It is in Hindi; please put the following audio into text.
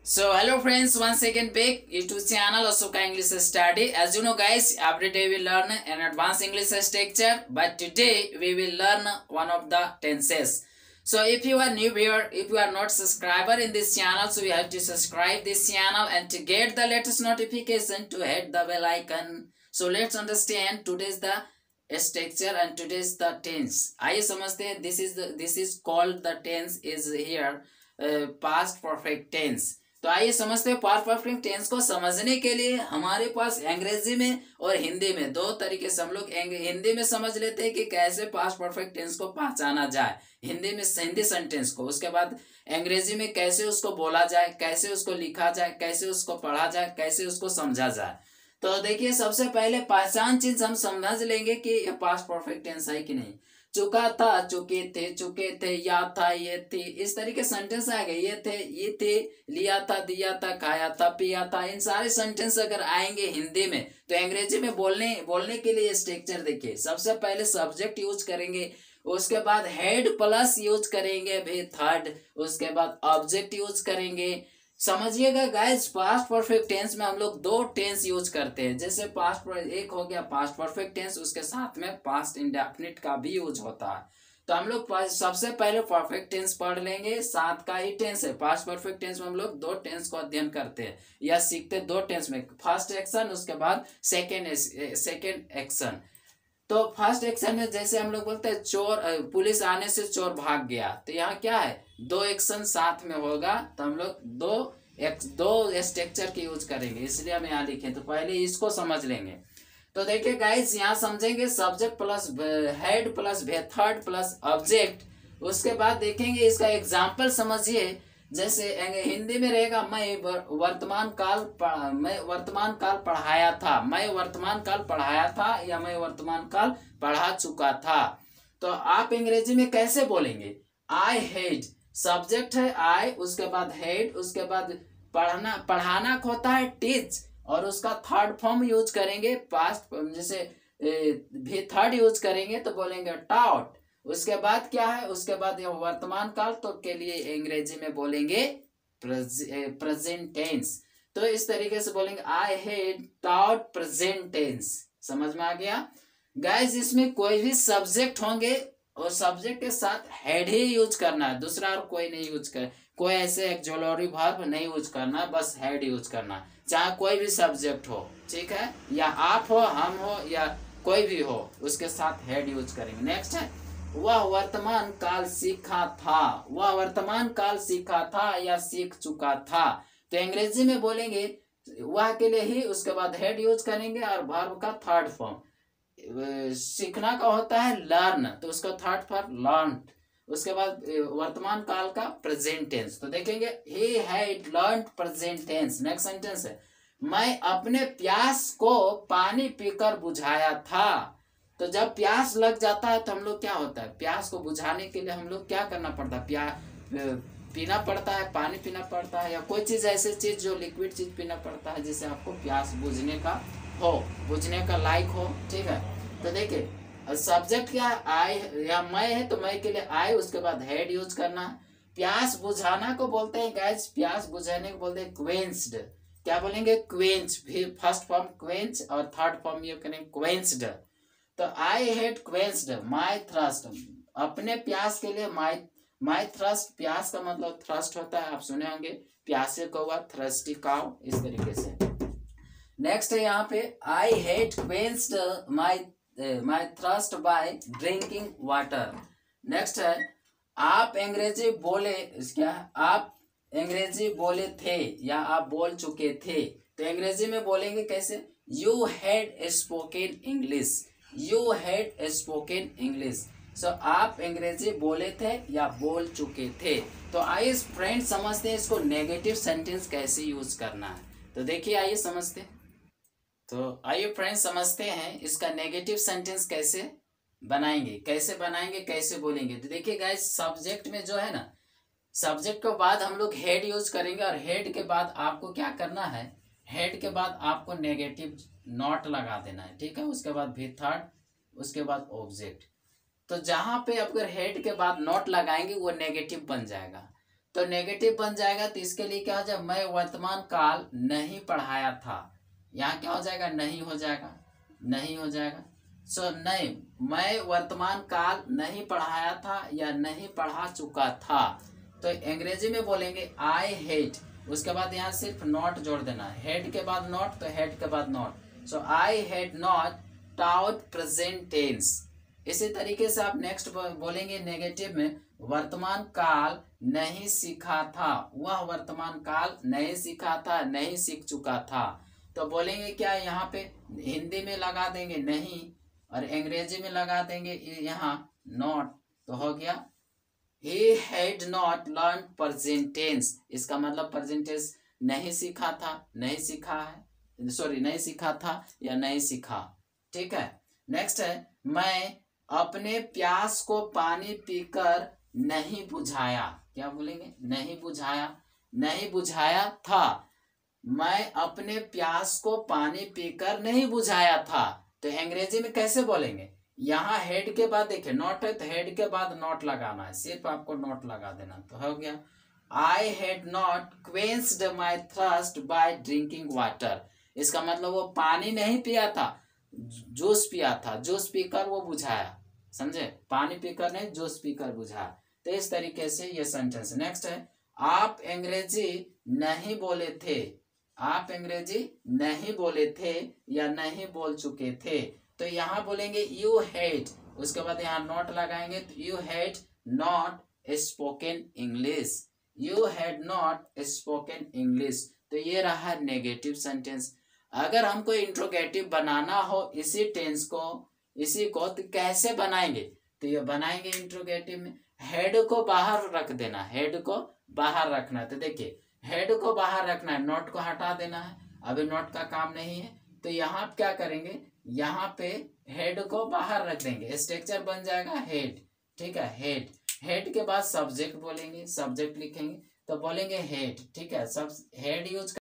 So hello friends, once again back YouTube channel Asoka English Study. As you know guys, every day we learn an advanced English structure, but today we will learn one of the tenses. So if you are new here, if you are not subscriber in this channel, so you have to subscribe this channel and to get the latest notification to hit the bell icon. So let's understand today's the structure and today's the tense. आइए समझते हैं this is called the tense is here past perfect tense. तो आइए समझते हैं पास्ट परफेक्ट टेंस को समझने के लिए हमारे पास अंग्रेजी में और हिंदी में दो तरीके से हम लोग हिंदी में समझ लेते हैं कि कैसे पास्ट परफेक्ट टेंस को पहचाना जाए, हिंदी में हिंदी सेंटेंस को, उसके बाद अंग्रेजी में कैसे उसको बोला जाए, कैसे उसको लिखा जाए, कैसे उसको पढ़ा जाए, कैसे उसको समझा जाए। तो देखिए सबसे पहले पहचान चीज हम समझ लेंगे कि ये पास्ट परफेक्ट टेंस है कि नहीं। चुका था, चुके थे, या था, ये थी, इस तरीके सेंटेंस आ गए। ये थे, लिया था, दिया था, खाया था, पिया था। इन सारे सेंटेंस अगर आएंगे हिंदी में तो अंग्रेजी में बोलने के लिए स्ट्रक्चर देखिए। सबसे पहले सब्जेक्ट यूज करेंगे, उसके बाद हेड प्लस यूज करेंगे भी थर्ड, उसके बाद ऑब्जेक्ट यूज करेंगे। समझिएगा गाइस, पास्ट परफेक्ट टेंस में हम लोग दो टेंस यूज करते हैं। जैसे एक हो गया पास्ट परफेक्ट टेंस, उसके साथ में पास्ट इंडेफिनिट का भी यूज होता है। तो हम लोग सबसे पहले परफेक्ट टेंस पढ़ लेंगे, साथ का ही टेंस है। पास्ट परफेक्ट टेंस में हम लोग दो टेंस को अध्ययन करते हैं या सीखते दो टेंस में, फर्स्ट एक्शन उसके बाद सेकेंड एक्शन। तो फर्स्ट एक्शन में जैसे हम लोग बोलते हैं चोर, पुलिस आने से चोर भाग गया, तो यहाँ क्या है, दो एक्शन साथ में होगा, तो हम लोग दो स्ट्रक्चर के यूज करेंगे, इसलिए हम यहाँ लिखे। तो पहले इसको समझ लेंगे। तो देखिए गाइस, यहाँ समझेंगे subject plus head plus third plus object. उसके बाद देखेंगे इसका एग्जाम्पल समझिए। जैसे हिंदी में रहेगा मैं वर्तमान काल पढ़ाया था, मैं वर्तमान काल पढ़ाया था या मैं वर्तमान काल पढ़ा चुका था। तो आप अंग्रेजी में कैसे बोलेंगे, आई हेड, सब्जेक्ट है आई, उसके बाद हेड, उसके बाद पढ़ाना होता है टीच, और उसका थर्ड फॉर्म यूज करेंगे पास्ट, जैसे भी थर्ड यूज करेंगे तो बोलेंगे टॉट। उसके बाद क्या है, उसके बाद यह वर्तमान काल तो के लिए अंग्रेजी में बोलेंगे प्रेजेंट टेंस। तो इस तरीके से बोलेंगे I had taught present tense. समझ में आ गया गाइस। इसमें कोई भी सब्जेक्ट होंगे और सब्जेक्ट के साथ हेड ही यूज करना है, दूसरा और कोई नहीं यूज कर, कोई ऐसे ऑक्सिलरी वर्ब नहीं यूज करना, बस हेड यूज करना, चाहे कोई भी सब्जेक्ट हो, ठीक है, या आप हो, हम हो, या कोई भी हो, उसके साथ हेड यूज करेंगे। नेक्स्ट है वह वर्तमान काल सीखा था, वह वर्तमान काल सीखा था या सीख चुका था। तो अंग्रेजी में बोलेंगे वह के लिए ही, उसके बाद हेड यूज करेंगे और वर्ब का थर्ड फॉर्म। सीखना का होता है लर्न, तो उसका थर्ड फॉर्म लर्न। उसके बाद वर्तमान काल का प्रेजेंट टेंस। तो देखेंगे he had learned present tense. Next sentence है मैं अपने प्यास को पानी पीकर बुझाया था। तो जब प्यास लग जाता है तो हम लोग क्या होता है, प्यास को बुझाने के लिए हम लोग क्या करना पड़ता है, पीना पड़ता है, पानी पीना पड़ता है, या कोई चीज ऐसी चीज जो लिक्विड चीज पीना पड़ता है जिससे आपको प्यास बुझने का लायक हो, ठीक है। तो देखिए सब्जेक्ट क्या है, आई या मैं है, तो मैं के लिए आई, उसके बाद हेड यूज करना है। प्यास बुझाना को बोलते हैं गाइस, प्यास बुझाने को बोलते हैं क्वेंच्ड। क्या बोलेंगे, क्वेंच, फिर फर्स्ट फॉर्म क्वेंच और थर्ड फॉर्म यूज करेंगे क्वेंच्ड। तो आई हैड क्वेंच्ड माई थ्रस्ट, अपने प्यास के लिए माई थ्रस्ट, प्यास का मतलब थ्रस्ट होता है, आप सुने होंगे, प्यासे को हुआ थ्रस्टी काउ, इस तरीके से। नेक्स्ट है यहाँ पे I had quenched my thrust by drinking water. Next है आप अंग्रेजी बोले, क्या आप अंग्रेजी बोले थे या आप बोल चुके थे। तो अंग्रेजी में बोलेंगे कैसे, you had spoken English, you had spoken English. So आप अंग्रेजी बोले थे या बोल चुके थे। तो आइए फ्रेंड समझते हैं इसको नेगेटिव सेंटेंस कैसे यूज करना है। तो देखिए आइए समझते हैं। तो आइए फ्रेंड समझते हैं इसका नेगेटिव सेंटेंस कैसे बनाएंगे, कैसे बोलेंगे। तो देखिए गाइस, सब्जेक्ट में जो है ना, सब्जेक्ट के बाद हम लोग हेड यूज करेंगे, और हेड के बाद आपको क्या करना है, हेड के बाद आपको नेगेटिव नॉट लगा देना है, ठीक है। उसके बाद भी थर्ड, उसके बाद ऑब्जेक्ट। तो जहां पे अगर हेड के बाद नॉट लगाएंगे वो नेगेटिव बन जाएगा। तो नेगेटिव बन जाएगा, तो इसके लिए क्या हो जाएगा, मैं वर्तमान काल नहीं पढ़ाया था, यहाँ क्या हो जाएगा, नहीं हो जाएगा, नहीं हो जाएगा। सो नहीं, मैं वर्तमान काल नहीं पढ़ाया था या नहीं पढ़ा चुका था। तो अंग्रेजी में बोलेंगे आई हेड, उसके बाद यहाँ सिर्फ नॉट जोड़ देना, हेड के बाद नॉट तो हेड के बाद not. So I had not taught present tense. इसी तरीके से आप नेक्स्ट बोलेंगे नेगेटिव में, वर्तमान काल नहीं सीखा था, वह वर्तमान काल नहीं सीखा था, नहीं सीख चुका था। तो बोलेंगे क्या, यहाँ पे हिंदी में लगा देंगे नहीं और अंग्रेजी में लगा देंगे यहाँ नॉट, तो हो गया he had not learned present tense। इसका मतलब present tense नहीं सीखा था, नहीं सीखा है, सॉरी नहीं सीखा था या नहीं सीखा। ठीक है, नेक्स्ट है, मैं अपने प्यास को पानी पीकर नहीं बुझाया। क्या बोलेंगे, नहीं बुझाया, नहीं बुझाया था, मैं अपने प्यास को पानी पीकर नहीं बुझाया था। तो अंग्रेजी में कैसे बोलेंगे, यहाँ हेड के बाद देखिए नॉट है, तो हेड के बाद नॉट लगाना है, सिर्फ आपको नॉट लगा देना, तो हो गया I had not quenched my thirst by drinking water. इसका मतलब वो पानी नहीं पिया था, जूस पिया था, जूस पीकर वो बुझाया, समझे, पानी पीकर नहीं, जूस पीकर बुझाया। तो इस तरीके से ये सेंटेंस। नेक्स्ट है, आप अंग्रेजी नहीं बोले थे, आप अंग्रेजी नहीं बोले थे या नहीं बोल चुके थे। तो यहाँ बोलेंगे यू हैड, उसके बाद यहाँ नॉट लगाएंगे, तो you had not spoken English, you had not spoken English. तो ये रहा नेगेटिव सेंटेंस। अगर हमको इंट्रोगेटिव बनाना हो इसी टेंस को, इसी को, तो कैसे बनाएंगे, तो ये बनाएंगे इंट्रोगेटिव में, हेड को बाहर रख देना, हेड को बाहर रखना। तो देखिए हेड को बाहर रखना है, नॉट को हटा देना है, अभी नॉट का काम नहीं है। तो यहाँ क्या करेंगे, यहाँ पे हेड को बाहर रख देंगे, स्ट्रक्चर बन जाएगा हेड। ठीक है, हेड, हेड के बाद सब्जेक्ट बोलेंगे, सब्जेक्ट लिखेंगे, तो बोलेंगे हेड। ठीक है, सब हेड यूज